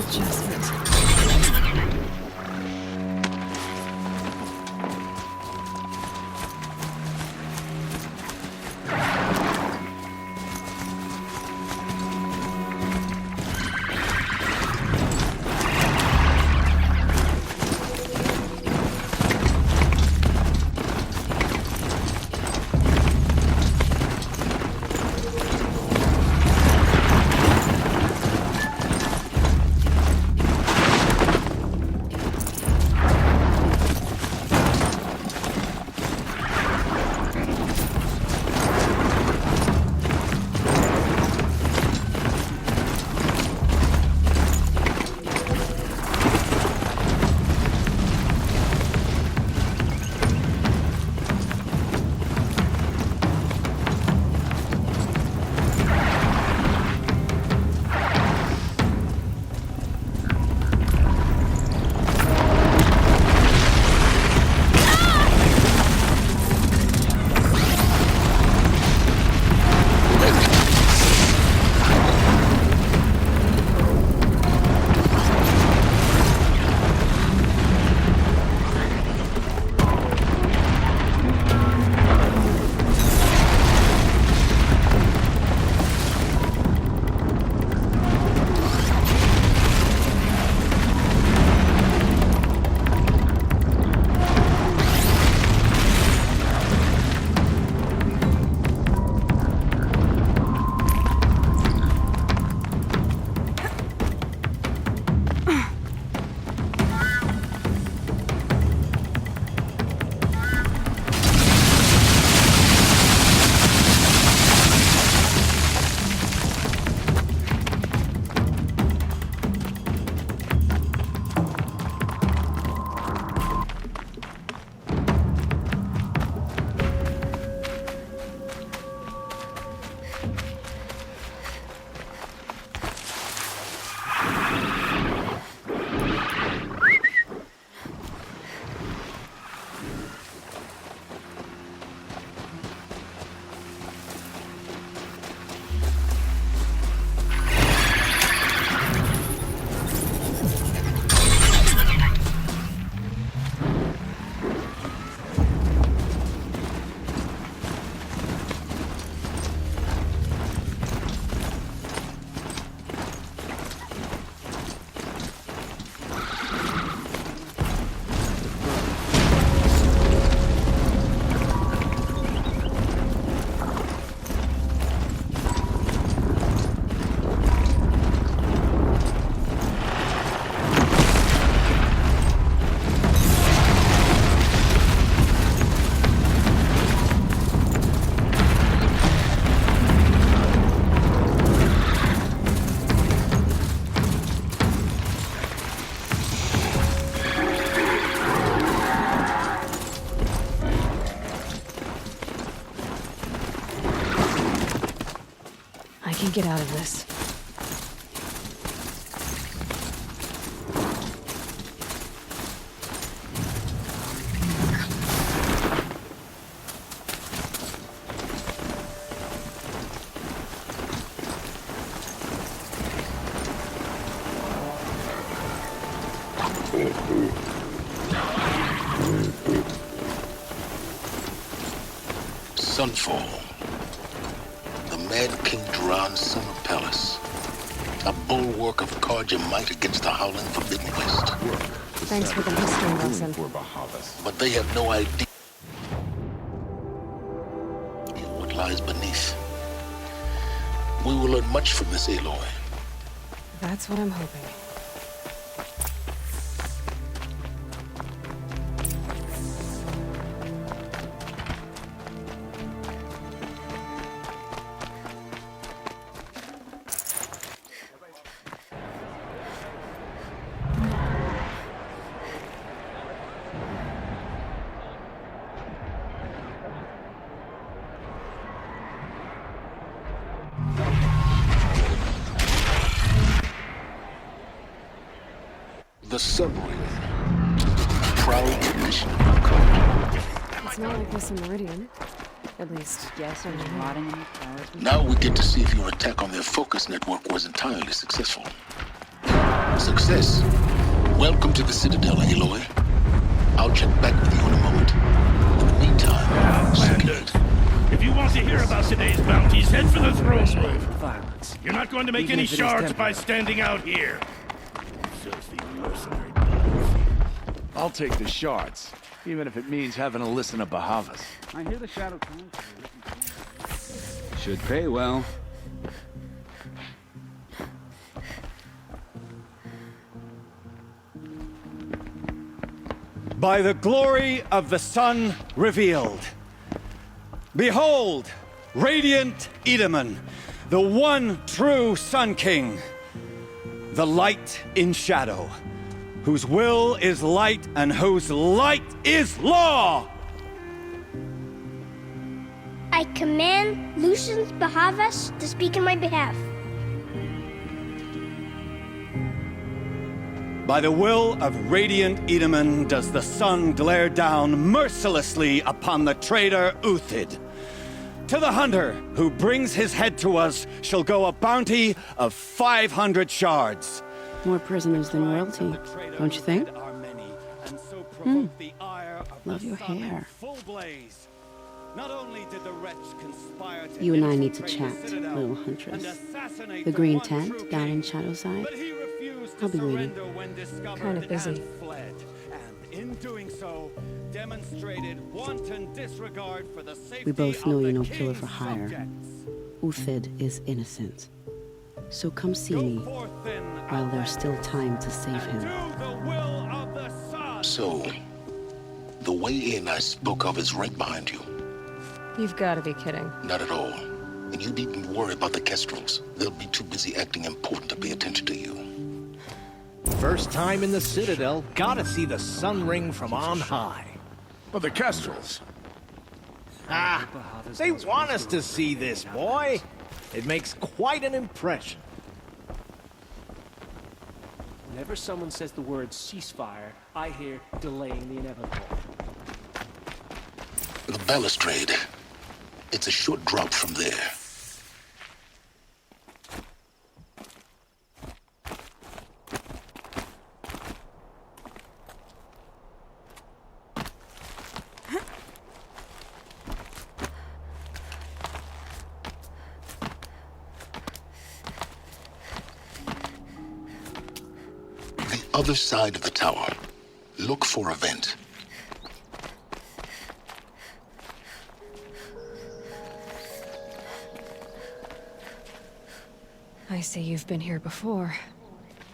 adjustment. Get out of this. Sunfall. The Mad King Duran's summer palace. A bulwark of Carja might against the howling Forbidden West. Thanks for the history lesson. But they have no idea what lies beneath. We will learn much from this Aloy. That's what I'm hoping. The submarine. Proud tradition of our country. It's not like this in Meridian. At least, Yes, and rotting in the towers. Now we get to see if your attack on their focus network was entirely successful. Success. Welcome to the Citadel, Aloy. I'll check back with you in a moment. In the meantime, Bandit. If you want to hear about today's bounties, head for the throne room. Violence. You're not going to make Even any if it is shards by temporary. standing out here. Filthy mercenary. I'll take the shards, even if it means having to listen to Bahavas. I hear the Shadow Council. Should pay well. By the glory of the sun revealed. Behold, radiant Edaman, the one true Sun King. The light in shadow, whose will is light and whose light is law! I command Lucius Bahavas to speak in my behalf. By the will of radiant Edaman does the sun glare down mercilessly upon the traitor Uthid. To the hunter who brings his head to us shall go a bounty of 500 shards. More prisoners than royalty, don't you think? Love your hair. Not only did the wretch conspire to You and I infiltrate need to the chat, Citadel little and huntress. assassinate The green one tent true down king. in Shadowside. But he refused to I'll be waiting. surrender when discovered Kinda busy. and fled. And in doing so, demonstrated wanton disregard for the safety We both know of you're the no killer for king's hire. subjects. Uthid is innocent. So come see Go me forth then, while Aloy, there's still time to save and him. do the will of the sun. So, the way in I spoke of is right behind you. You've got to be kidding. Not at all. And you needn't worry about the Kestrels. They'll be too busy acting important to pay attention to you. First time in the Citadel, gotta see the sun ring from on high. But the Kestrels. Ah, they want us to see this, boy. It makes quite an impression. Whenever someone says the word ceasefire, I hear delaying the inevitable. The balustrade. It's a short drop from there. The other side of the tower. Look for a vent. I see you've been here before.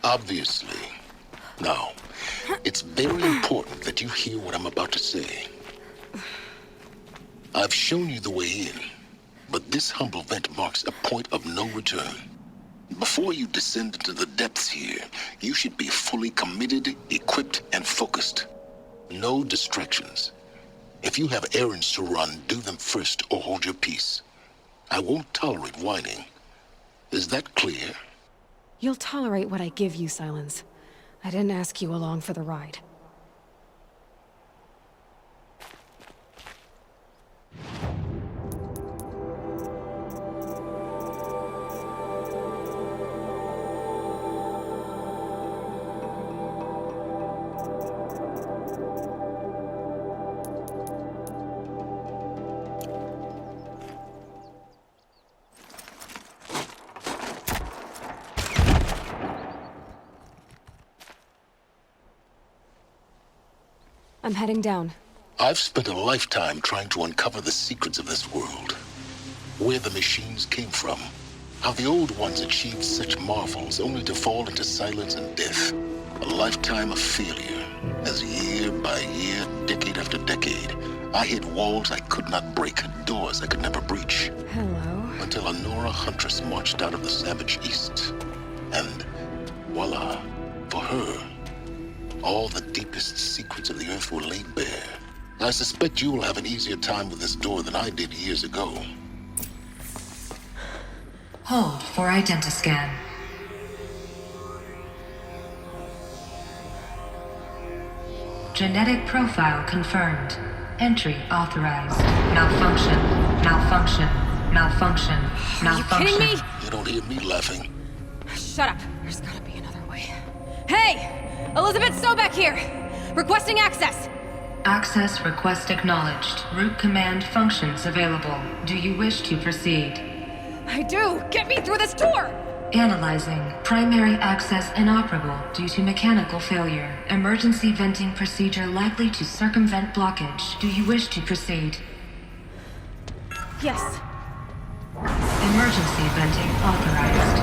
Obviously. Now, it's very important that you hear what I'm about to say. I've shown you the way in, but this humble vent marks a point of no return. Before you descend into the depths here, you should be fully committed, equipped, and focused. No distractions. If you have errands to run, do them first or hold your peace. I won't tolerate whining. Is that clear? You'll tolerate what I give you, Silence. I didn't ask you along for the ride. I'm heading down. I've spent a lifetime trying to uncover the secrets of this world. Where the machines came from. How the old ones achieved such marvels only to fall into silence and death. A lifetime of failure. As year by year, decade after decade, I hit walls I could not break, doors I could never breach. Hello. Until a Nora huntress marched out of the savage east. And voila, for her, all the deepest secrets of the earth were laid bare. I suspect you will have an easier time with this door than I did years ago. Hold for identiscan. Genetic profile confirmed. Entry authorized. Malfunction. Malfunction. Malfunction. Malfunction. Are you kidding me? You don't hear me laughing. Shut up. There's gotta be another way. Hey! Elizabeth Sobek here! Requesting access! Access request acknowledged. Root command functions available. Do you wish to proceed? I do! Get me through this door! Analyzing. Primary access inoperable due to mechanical failure. Emergency venting procedure likely to circumvent blockage. Do you wish to proceed? Yes. Emergency venting authorized.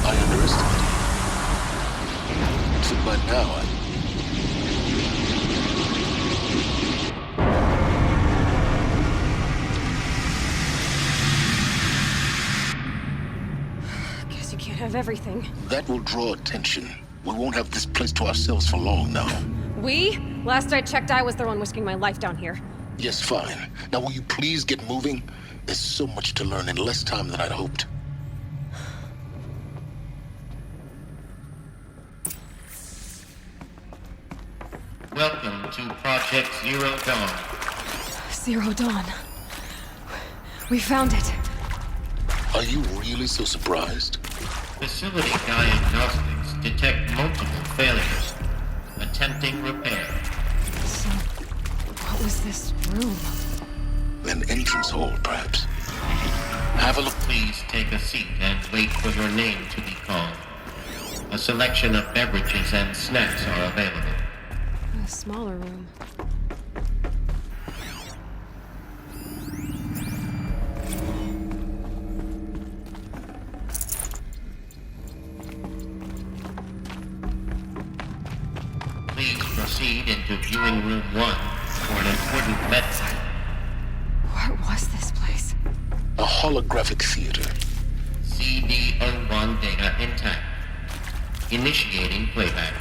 I underestimated you. So by now, Guess you can't have everything. that will draw attention. We won't have this place to ourselves for long now. We? Last I checked, I was the one risking my life down here. Yes, fine. Now will you please get moving? There's so much to learn in less time than I'd hoped. Welcome to Project Zero Dawn. Zero Dawn. We found it. Are you really so surprised? Facility diagnostics detect multiple failures. Attempting repair. So, what was this room? An entrance hall, perhaps. Have a look. Please take a seat and wait for your name to be called. A selection of beverages and snacks are available. A smaller room. Please proceed into viewing room 1 for an important medicine. What was this place? A holographic theater. CD01 data intact. Initiating playback.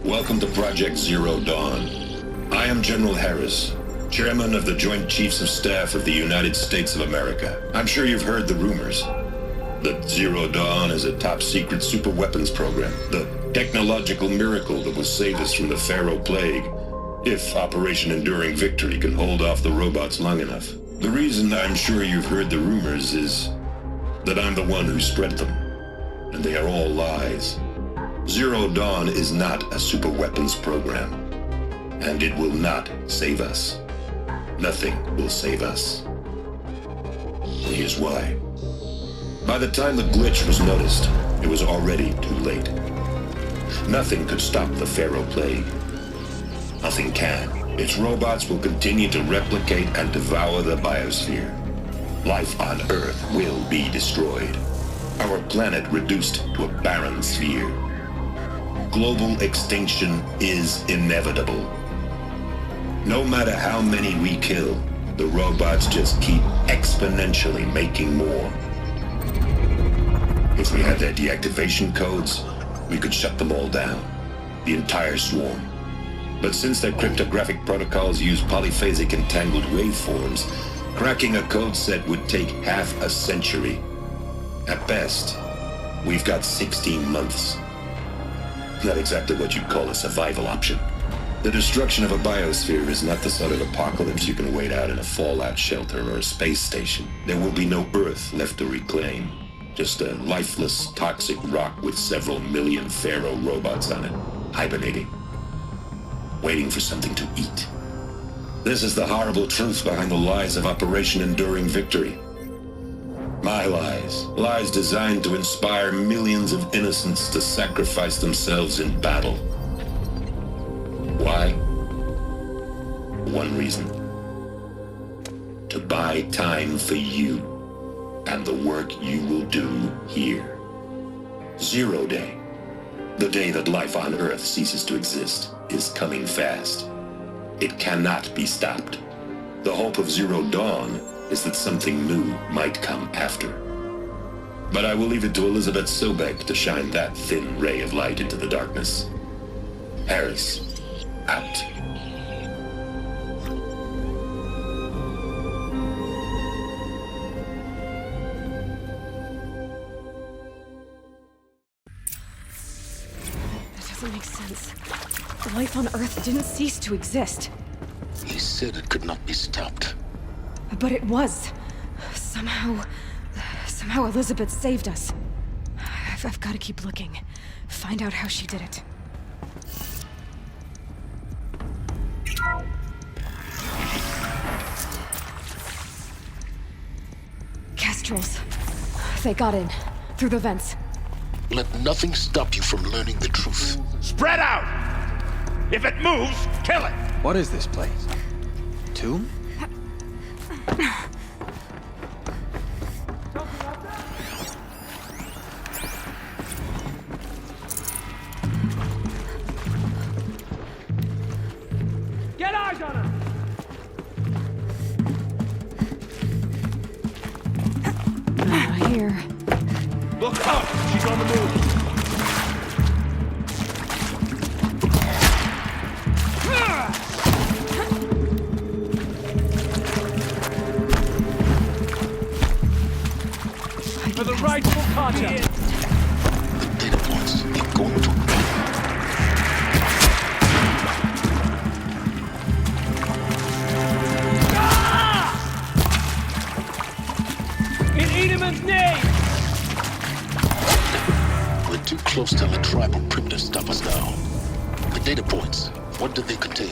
Welcome to Project Zero Dawn. I am General Harris, Chairman of the Joint Chiefs of Staff of the United States of America. I'm sure you've heard the rumors that Zero Dawn is a top-secret superweapons program, the technological miracle that will save us from the Pharaoh Plague, if Operation Enduring Victory can hold off the robots long enough. The reason I'm sure you've heard the rumors is that I'm the one who spread them, and they are all lies. Zero Dawn is not a superweapons program, and it will not save us. Nothing will save us. And here's why. By the time the glitch was noticed, it was already too late. Nothing could stop the Pharaoh Plague. Nothing can. Its robots will continue to replicate and devour the biosphere. Life on Earth will be destroyed. Our planet reduced to a barren sphere. Global extinction is inevitable. No matter how many we kill, the robots just keep exponentially making more. If we had their deactivation codes, we could shut them all down. The entire swarm. But since their cryptographic protocols use polyphasic entangled waveforms, cracking a code set would take half a century. At best, we've got 16 months. Not exactly what you'd call a survival option. The destruction of a biosphere is not the sort of apocalypse you can wait out in a fallout shelter or a space station. There will be no Earth left to reclaim. Just a lifeless, toxic rock with several million Pharaoh robots on it, hibernating, waiting for something to eat. This is the horrible truth behind the lies of Operation Enduring Victory. My lies. Lies designed to inspire millions of innocents to sacrifice themselves in battle. Why? One reason. To buy time for you and the work you will do here. Zero Day, the day that life on Earth ceases to exist, is coming fast. It cannot be stopped. The hope of Zero Dawn is that something new might come after. But I will leave it to Elizabeth Sobek to shine that thin ray of light into the darkness. Harris, out. That doesn't make sense. Life on Earth didn't cease to exist. He said it could not be stopped. But it was. Somehow Elizabeth saved us. I've got to keep looking. Find out how she did it. Kestrels. They got in. Through the vents. Let nothing stop you from learning the truth. Spread out! If it moves, kill it! What is this place? Tomb? Get eyes on her! Here. Look up! She's on the move! For the rightful Carter! The data points keep going to... In Edelman's name! We're too close to the tribal crypt to stop us now. The data points, what do they contain?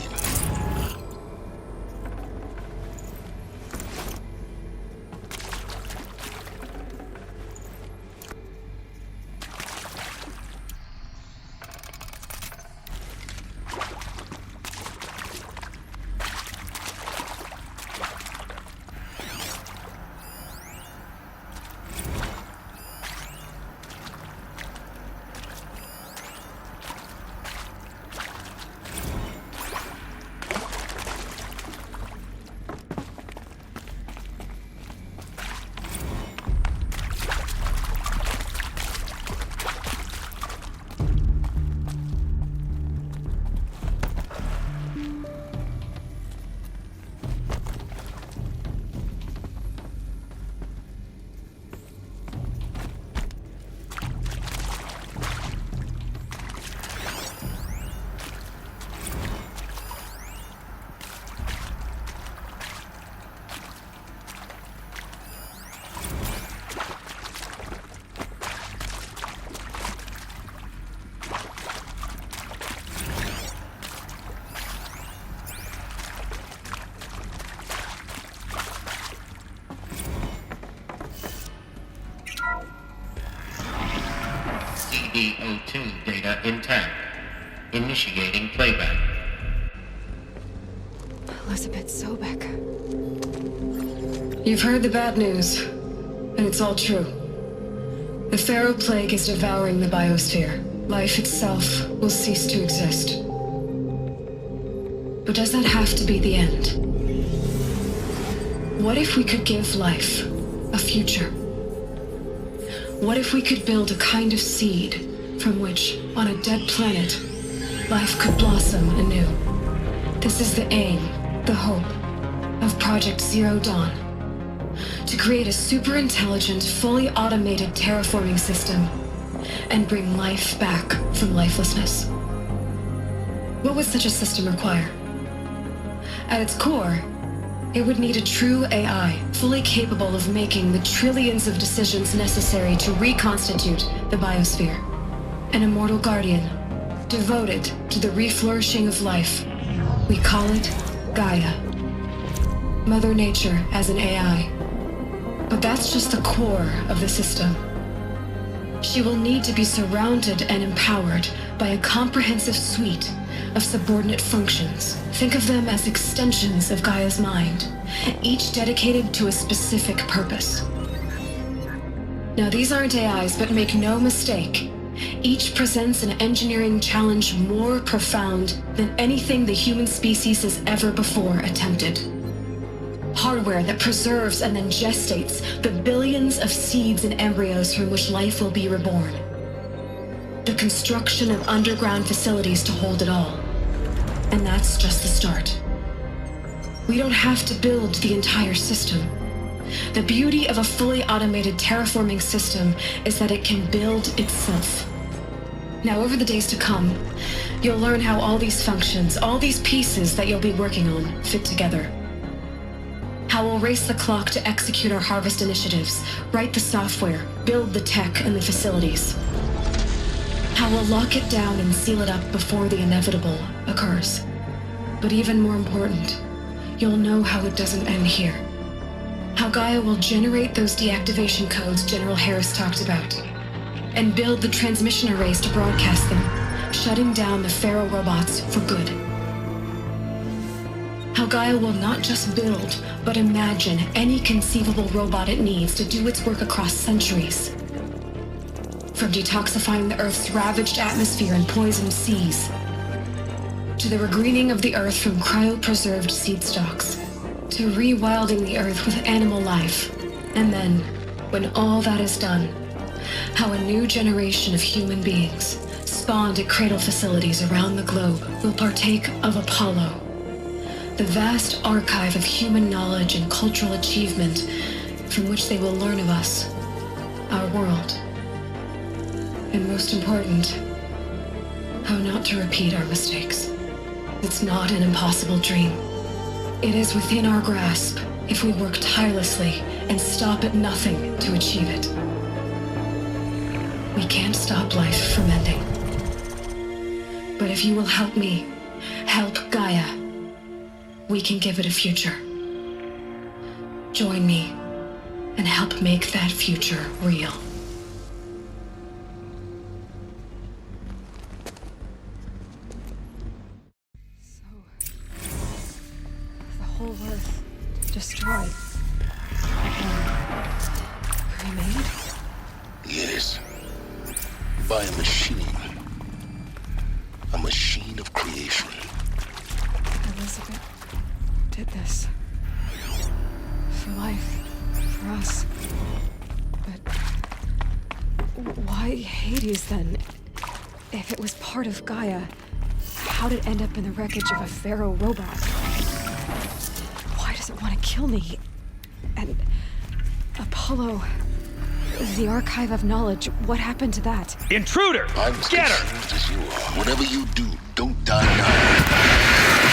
CD02 data intact. Initiating playback. Elizabeth Sobek. You've heard the bad news, and it's all true. The Pharaoh Plague is devouring the biosphere. Life itself will cease to exist. But does that have to be the end? What if we could give life a future? What if we could build a kind of seed from which, on a dead planet, life could blossom anew? This is the aim, the hope, of Project Zero Dawn. To create a super-intelligent, fully automated terraforming system and bring life back from lifelessness. What would such a system require? At its core, it would need a true AI, fully capable of making the trillions of decisions necessary to reconstitute the biosphere. An immortal guardian, devoted to the reflourishing of life. We call it Gaia. Mother Nature as an AI. But that's just the core of the system. She will need to be surrounded and empowered by a comprehensive suite of subordinate functions. Think of them as extensions of Gaia's mind, each dedicated to a specific purpose. Now, these aren't AIs, but make no mistake, each presents an engineering challenge more profound than anything the human species has ever before attempted. Hardware that preserves and then gestates the billions of seeds and embryos from which life will be reborn. The construction of underground facilities to hold it all. And that's just the start. We don't have to build the entire system. The beauty of a fully automated terraforming system is that it can build itself. Now, over the days to come, you'll learn how all these functions, all these pieces that you'll be working on, fit together. How we'll race the clock to execute our harvest initiatives, write the software, build the tech and the facilities. How we'll lock it down and seal it up before the inevitable occurs. But even more important, you'll know how it doesn't end here. How Gaia will generate those deactivation codes General Harris talked about, and build the transmission arrays to broadcast them, shutting down the Pharaoh robots for good. How Gaia will not just build, but imagine any conceivable robot it needs to do its work across centuries. From detoxifying the Earth's ravaged atmosphere and poisoned seas, to the regreening of the Earth from cryopreserved seed stalks, to rewilding the Earth with animal life. And then, when all that is done, how a new generation of human beings, spawned at cradle facilities around the globe, will partake of Apollo, the vast archive of human knowledge and cultural achievement from which they will learn of us, our world. And most important, how not to repeat our mistakes. It's not an impossible dream. It is within our grasp if we work tirelessly and stop at nothing to achieve it. We can't stop life from ending. But if you will help me, help Gaia, we can give it a future. Join me and help make that future real. So, the whole Earth destroyed and remade? Yes. By a machine. A machine of creation. Elizabeth did this. For life. For us. But why Hades then? If it was part of Gaia, how'd it end up in the wreckage of a Pharaoh robot? Why does it want to kill me? And Apollo, the archive of knowledge, what happened to that? Intruder! I'm as Get her! confused as you are. Whatever you do, don't die now.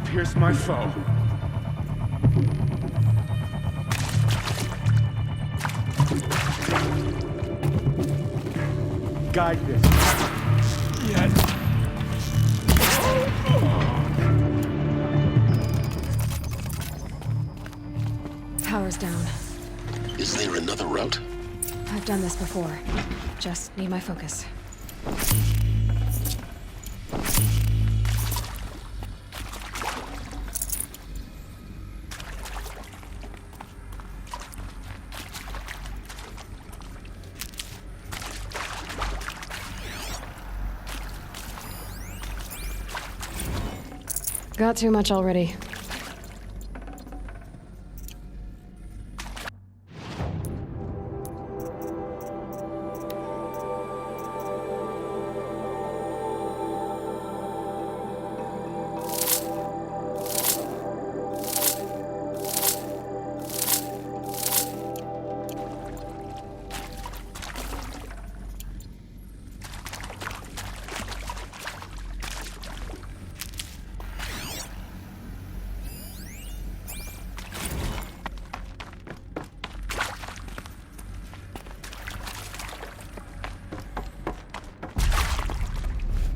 Pierce my foe. Guide this. Yes. Power's down. Is there another route? I've done this before. Just need my focus. Got too much already.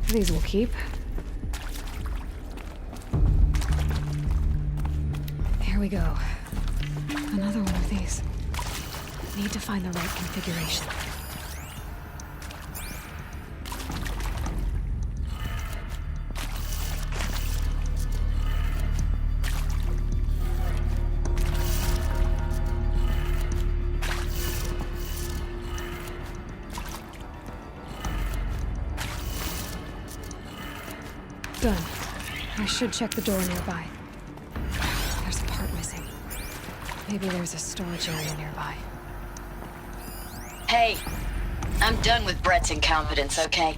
These will keep. There we go. Another one of these. Need to find the right configuration. Done. I should check the door nearby. There's a part missing. Maybe there's a storage area nearby. Hey, I'm done with Brett's incompetence, okay?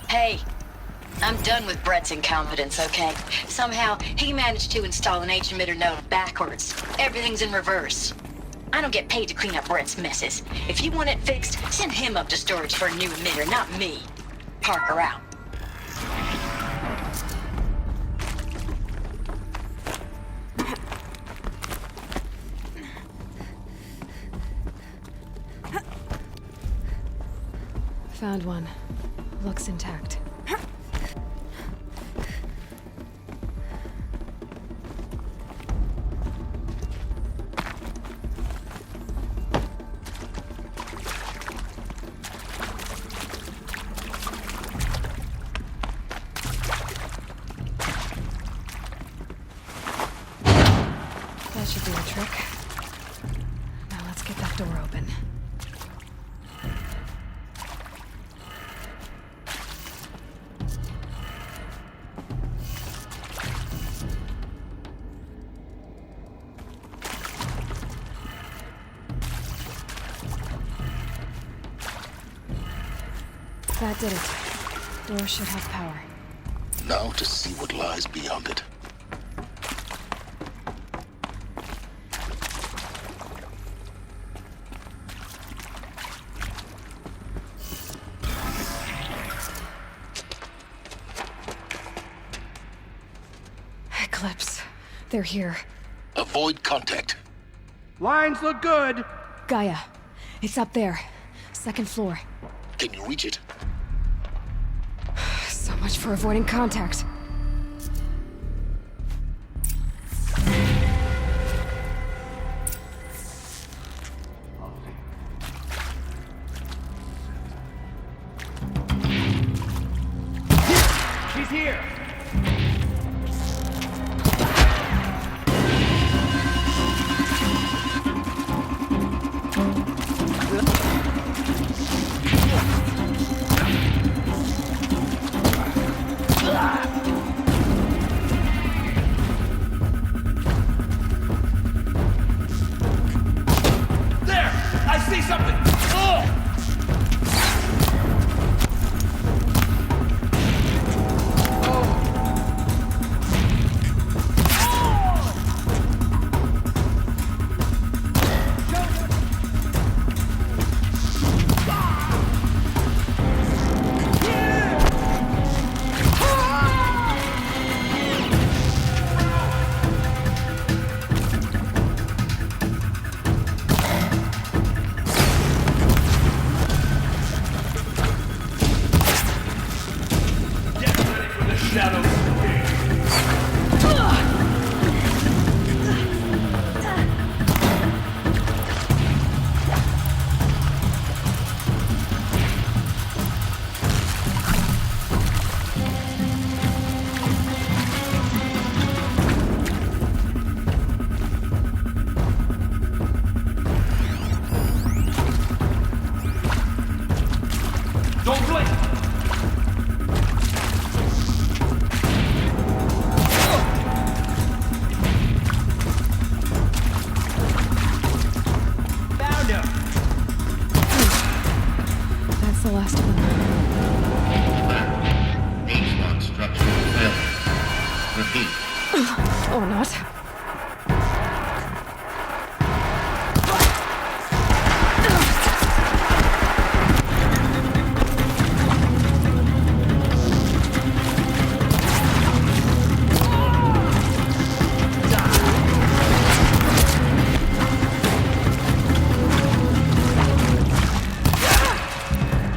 Hey, I'm done with Brett's incompetence, okay? Somehow, he managed to install an H-emitter node backwards. Everything's in reverse. I don't get paid to clean up Brett's messes. If you want it fixed, send him up to storage for a new emitter, not me. Parker out. Found one. Looks intact. That should do the trick. Now let's get that door open. That did it. Door should have power. Now to see what lies beyond it. Eclipse. They're here. Avoid contact. Lines look good. Gaia. It's up there. Second floor. Can you reach it? So much for avoiding contact. She's here. There! I see something! Oh! Don't blink! Found him! That's the last of them. H-lock structure failure. Repeat. Or not.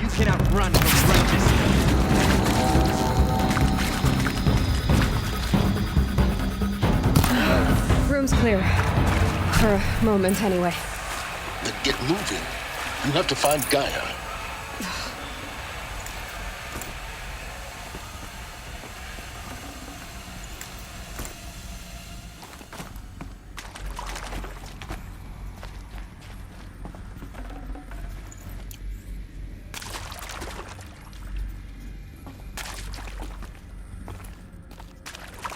You cannot run from righteousness. For a moment, anyway. Then get moving. You have to find Gaia.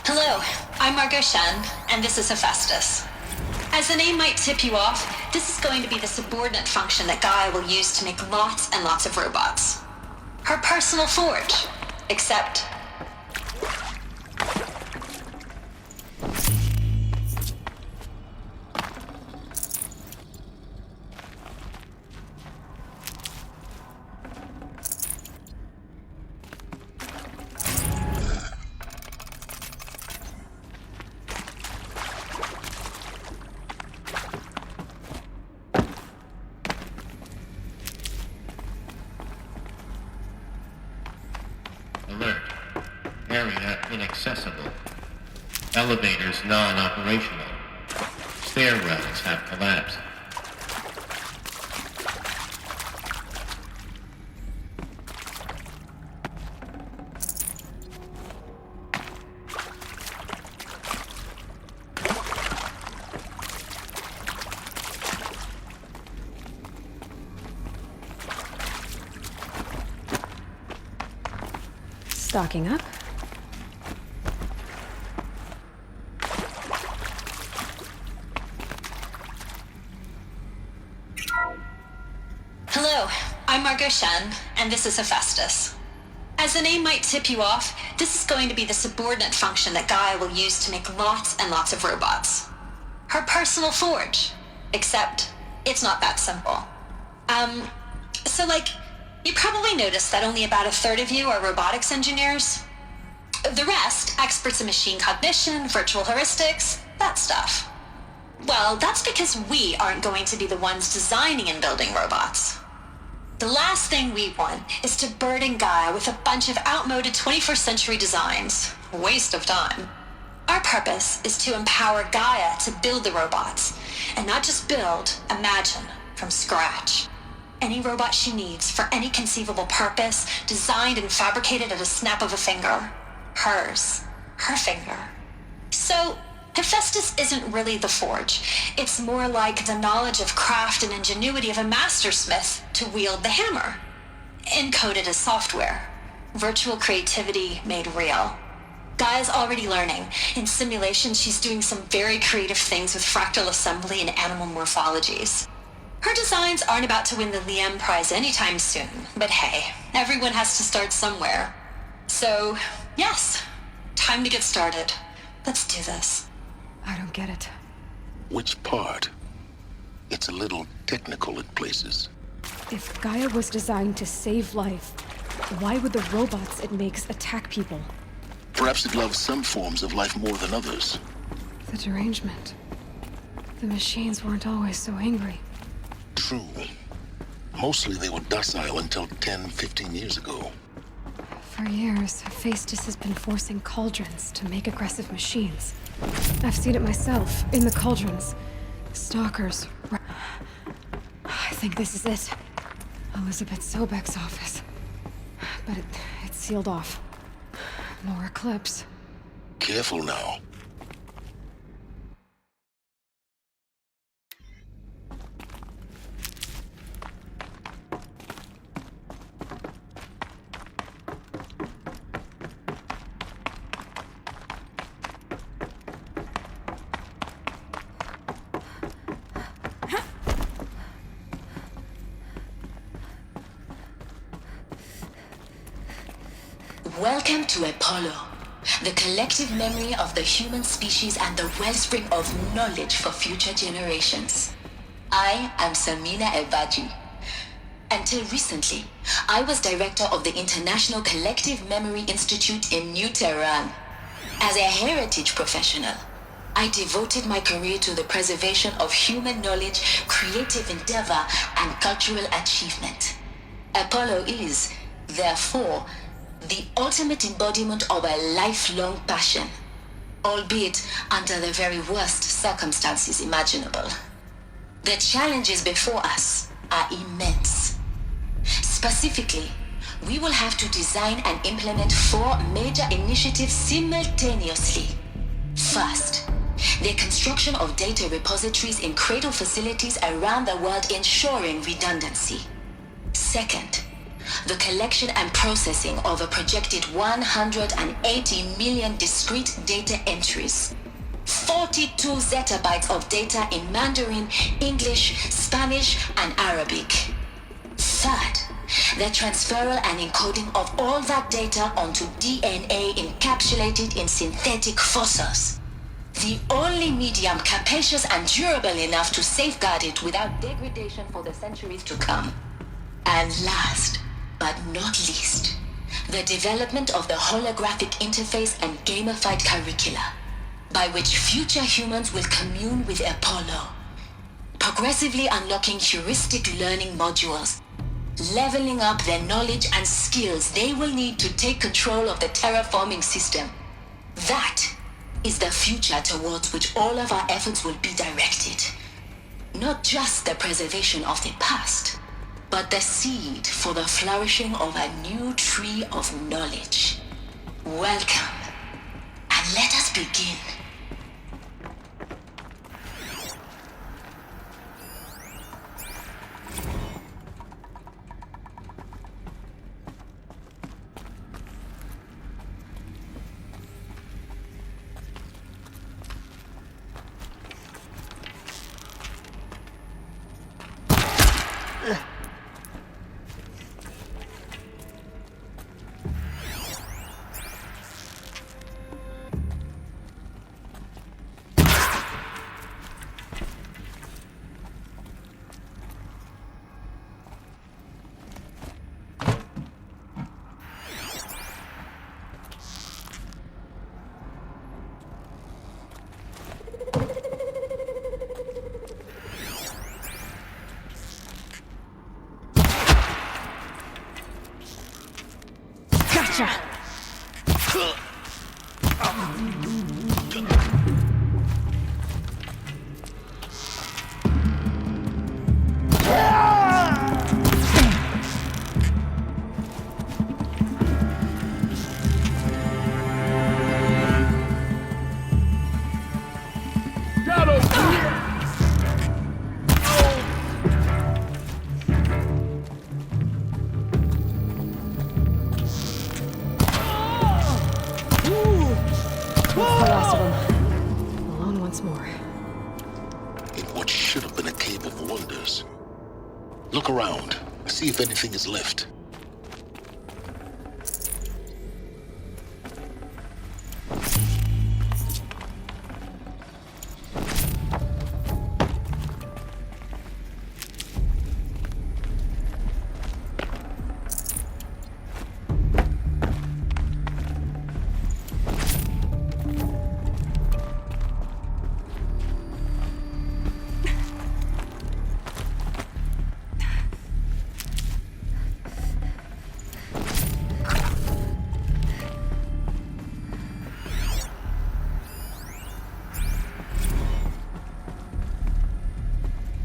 Hello, I'm Margot Shen, and this is Hephaestus. As the name might tip you off, this is going to be the subordinate function that Gaia will use to make lots and lots of robots. Her personal forge. Except... Alert. Area inaccessible. Elevators non-operational. Stairwells have collapsed. Stocking up. Hello, I'm Margot Shen, and this is Hephaestus. As the name might tip you off, this is going to be the subordinate function that Gaia will use to make lots and lots of robots. Her personal forge. Except, it's not that simple. You probably noticed that only about 1/3 of you are robotics engineers. The rest, experts in machine cognition, virtual heuristics, that stuff. Well, that's because we aren't going to be the ones designing and building robots. The last thing we want is to burden Gaia with a bunch of outmoded 21st century designs. Waste of time. Our purpose is to empower Gaia to build the robots, and not just build, imagine, from scratch. Any robot she needs for any conceivable purpose, designed and fabricated at a snap of a finger. Hers. Her finger. So, Hephaestus isn't really the forge. It's more like the knowledge of craft and ingenuity of a mastersmith to wield the hammer. Encoded as software. Virtual creativity made real. Gaia's already learning. In simulation, she's doing some very creative things with fractal assembly and animal morphologies. Her designs aren't about to win the Liam Prize anytime soon, but hey, everyone has to start somewhere. So, yes, time to get started. Let's do this. I don't get it. Which part? It's a little technical at places. If Gaia was designed to save life, why would the robots it makes attack people? Perhaps it loves some forms of life more than others. The derangement. The machines weren't always so angry. True. Mostly they were docile until 10, 15 years ago. For years, Hephaestus has been forcing cauldrons to make aggressive machines. I've seen it myself, in the cauldrons. Stalkers. I think this is it. Elizabeth Sobek's office. But it's sealed off. More eclipse. Careful now. Welcome to Apollo, the collective memory of the human species and the wellspring of knowledge for future generations. I am Samina Ebaji. Until recently, I was director of the International Collective Memory Institute in New Tehran. As a heritage professional, I devoted my career to the preservation of human knowledge, creative endeavor, and cultural achievement. Apollo is, therefore, the ultimate embodiment of a lifelong passion. albeit under the very worst circumstances imaginable. The challenges before us are immense. Specifically, we will have to design and implement 4 major initiatives simultaneously. First, the construction of data repositories in cradle facilities around the world ensuring redundancy. Second, the collection and processing of a projected 180 million discrete data entries. 42 zettabytes of data in Mandarin, English, Spanish, and Arabic. Third, the transferal and encoding of all that data onto DNA encapsulated in synthetic fossils. The only medium capacious and durable enough to safeguard it without degradation for the centuries to come. And last, but not least, the development of the holographic interface and gamified curricula, by which future humans will commune with Apollo, progressively unlocking heuristic learning modules, leveling up their knowledge and skills they will need to take control of the terraforming system. That is the future towards which all of our efforts will be directed. Not just the preservation of the past, but the seed for the flourishing of a new tree of knowledge. Welcome, and let us begin. Gotcha! Look around. See if anything is left.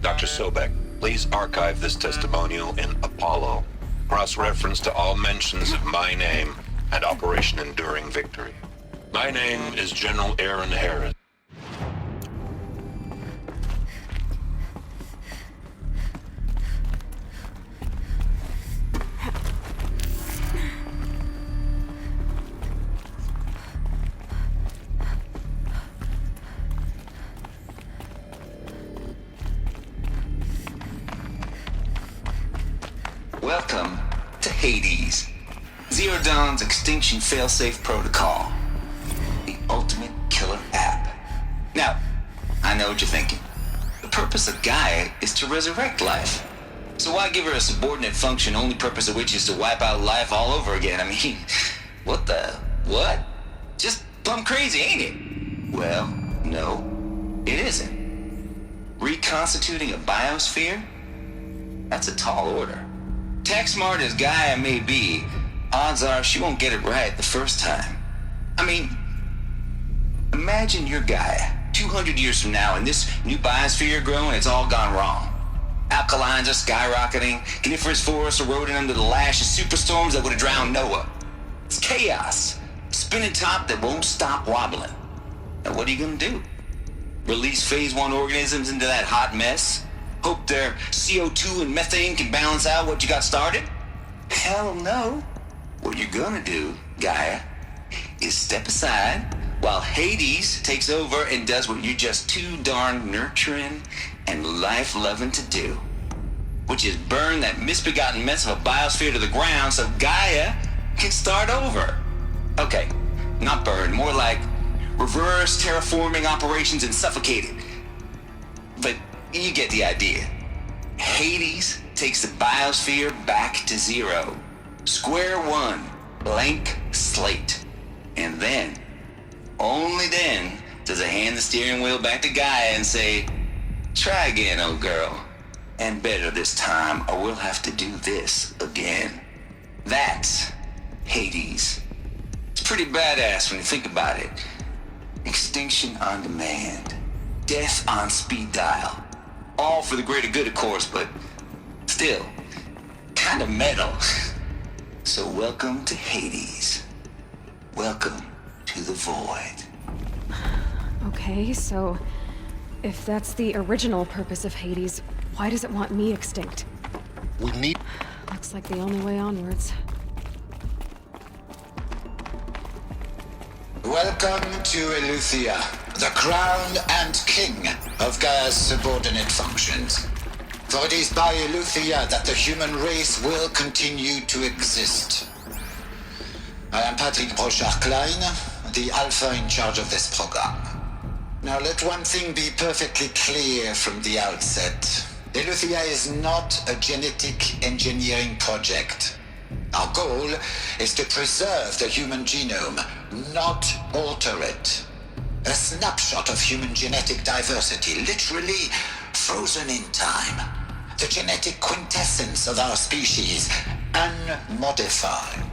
Dr. Sobek, please archive this testimonial in Apollo. Cross-reference to all mentions of my name and Operation Enduring Victory. My name is General Aaron Harris. Welcome to Hades, Zero Dawn's extinction failsafe protocol, the ultimate killer app. Now, I know what you're thinking. The purpose of Gaia is to resurrect life. So why give her a subordinate function, only purpose of which is to wipe out life all over again? I mean, what? Just plumb crazy, ain't it? Well, no, it isn't. Reconstituting a biosphere? That's a tall order. Tech smart as Gaia may be, odds are she won't get it right the first time. I mean, imagine your Gaia 200 years from now, and this new biosphere growing, it's all gone wrong. Alkalines are skyrocketing, coniferous forests eroding under the lash of superstorms that would have drowned Noah. It's chaos, spinning top that won't stop wobbling. Now what are you gonna do? Release phase 1 organisms into that hot mess? Hope their CO2 and methane can balance out what you got started? Hell no. What you're gonna do, Gaia, is step aside while Hades takes over and does what you're just too darn nurturing and life-loving to do, which is burn that misbegotten mess of a biosphere to the ground so Gaia can start over. Okay, not burn, more like reverse terraforming operations and suffocate it. But you get the idea. Hades takes the biosphere back to zero. Square one, blank slate. And then, only then, does it hand the steering wheel back to Gaia and say, try again, old girl. And better this time, or we'll have to do this again. That's Hades. It's pretty badass when you think about it. Extinction on demand. Death on speed dial. All for the greater good, of course, but still, kind of metal. So welcome to Hades. Welcome to the void. Okay, so if that's the original purpose of Hades, why does it want me extinct? We need... Looks like the only way onwards. Welcome to Eleuthia, the crown and king of Gaia's subordinate functions. For it is by Eleuthia that the human race will continue to exist. I am Patrick Brochard-Klein, the Alpha in charge of this program. Now let one thing be perfectly clear from the outset. Eleuthia is not a genetic engineering project. Our goal is to preserve the human genome, not alter it. A snapshot of human genetic diversity, literally frozen in time. The genetic quintessence of our species, unmodified.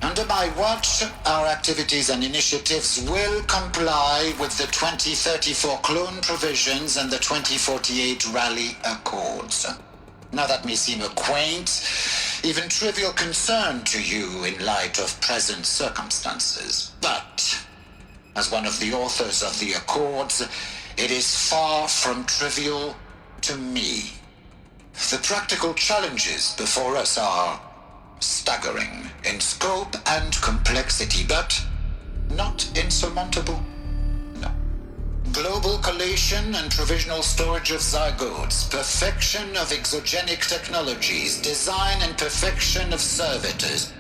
Under my watch, our activities and initiatives will comply with the 2034 clone provisions and the 2048 Rally Accords. Now that may seem a quaint, even trivial concern to you in light of present circumstances. But, as one of the authors of the Accords, it is far from trivial to me. The practical challenges before us are staggering in scope and complexity, but not insurmountable. No. Global collation and provisional storage of zygotes, perfection of exogenic technologies, design and perfection of servitors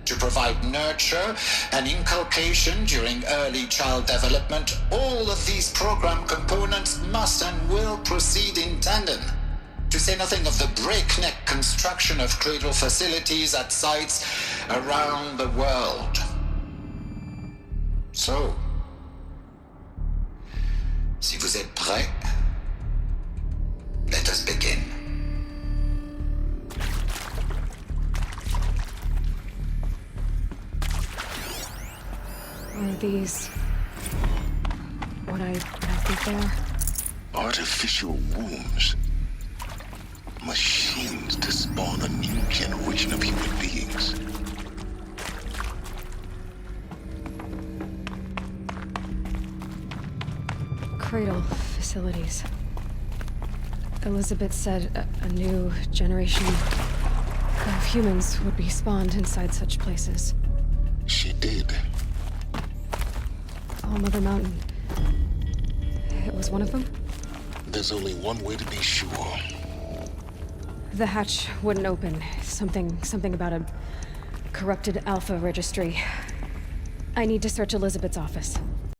to provide nurture and inculcation during early child development. All of these program components must and will proceed in tandem. To say nothing of the breakneck construction of cradle facilities at sites around the world. So, si vous êtes prêts, let us begin. Are these what I think they are? Artificial wombs. Machines to spawn a new generation of human beings. Cradle facilities. Elizabeth said a new generation of humans would be spawned inside such places. She did. All Mother Mountain. It was one of them? There's only one way to be sure. The hatch wouldn't open. Something about a corrupted Alpha registry. I need to search Elizabeth's office.